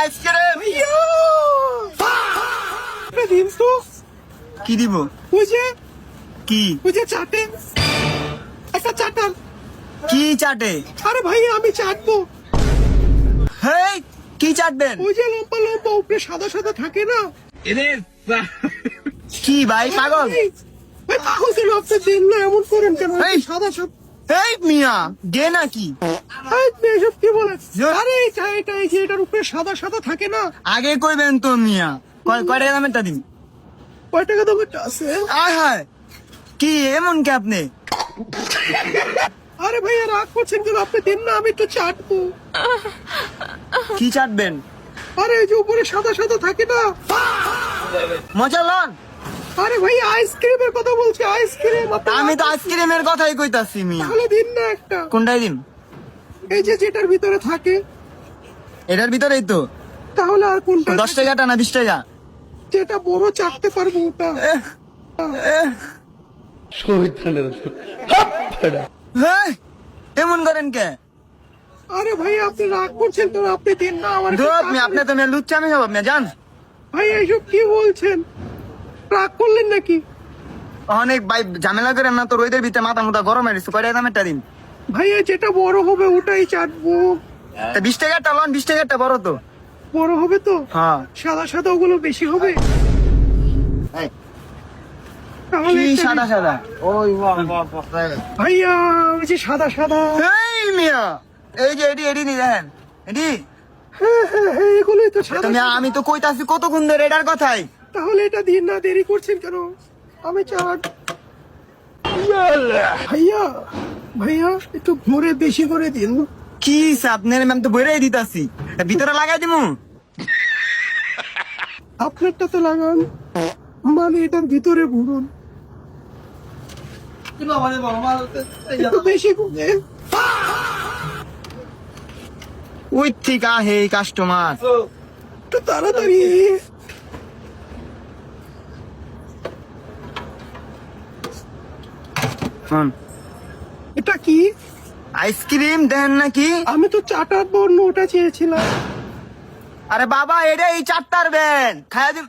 Ice cream দিন তো কি দিব? ওই যে কি চাটে একটা চাটান। কি চাটে? আরে ভাই আমি চাটবো। হেই, কি চাটবেন? ওই যে লম্বা লম্বা উপরে সাদা সাদা থাকে না। কি ভাই পাগল? ভাই পাগল কেন আপনি? দিন না এমন করেন কেন? এই। সাদা সব এই মিয়া গে নাকি? এসব কি বলে? জোর। আরে এটা এই যে এটার উপরে সাদা সাদা থাকে না। আগে কইবেন তো মিয়া। কয় টাকা দামেরটা দিন? কয় টাকা দামের আছে? আয় হায়, কি এমন কি আপনি? আরে ভাইয়া রাগ করছেন কেন? আপনি দিন না, আমি তো চাটবো। কি চাটবেন? আরে এই যে উপরে সাদা সাদা থাকে না। মজা লন। আরে ভাই আইসক্রিমের কথা বলছি, আইসক্রিম। আমি তো আইসক্রিমের কথাই কইতাছি মিয়া। তাহলে দিন না একটা। কোনটাই দিন? এই যে যেটার ভিতরে থাকে। এটার ভিতরেই তো। তাহলে আর কোনটা? 10 টাকাটা না 20 টাকা? যেটা বড় চাটতে পারবো ওটা। এহ, এহ, হেই, এমন করেন কে? আরে ভাই আপনি রাগ করছেন তো? আপনি দিন না আমার। ধুপ মিয়া, আপনি তো মিয়া লুচ্চামি সব মিয়া জান। ভাই এইসব কি বলছেন? রাগ করলেন নাকি? অনেক ভাই ঝামেলা করেন না তো, রোদের ভিতরে মাথা মুথা গরম হয়ে গেছে। কয় টাকা দামেরটা দিন? ভাইয়া যেটা বড় হবে ওটাই চাটবো। তা 20 টাকাটা লন, 20 টাকাটা বড় তো। বড় হবে তো? হ্যাঁ। সাদা সাদা ওগুলো বেশি হবে। এই, তাহলে কি একটা সাদা দিন। সাদা? ওই ভাইয়া ওই যে সাদা সাদা। এই মিয়া, এই যে এডি নি দেখেন এডি। হ্যাঁ, এগুলোই তো সাদা তুমি সাদা। আমি তো কইতাছি কতক্ষণ ধরে এটার কথাই। তাহলে এটা দিন না, দেরি করছেন কেন? আমি চাট। ভাইয়া ভাইয়া একটু ঘুরে বেশি করে দিন। কি আপনার ম্যাম তো বইরাই দিতাছি, তা ভিতরে লাগাই দিমু। আপনারটা তো লাগান, মানে এটার ভিতরে ভরুন। একটু বেশি করে। ওই ঠিক আহে কাস্টমার। একটু তাড়াতাড়ি। এটা কি? আইসক্রিম দেন নাকি? আমি তো চাটার বর্ণ ওটা চেয়েছিলাম। আরে বাবা এটা এই চারটার ব্যান খায়া দিম।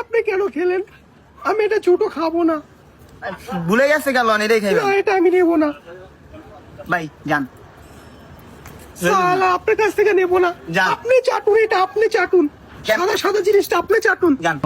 আপনি কেন খেলেন? আমি এটা ছোট খাবো না। ভুলে গেছে গেল এটাই না খাইবেন। এটা আমি নেবো না। ভাই যান। সালা আপনার কাছ থেকে নেবো না। যা। আপনি চাটুন, এটা আপনি চাটুন। কেন? সাদা সাদা জিনিসটা আপনি চাটুন। যান।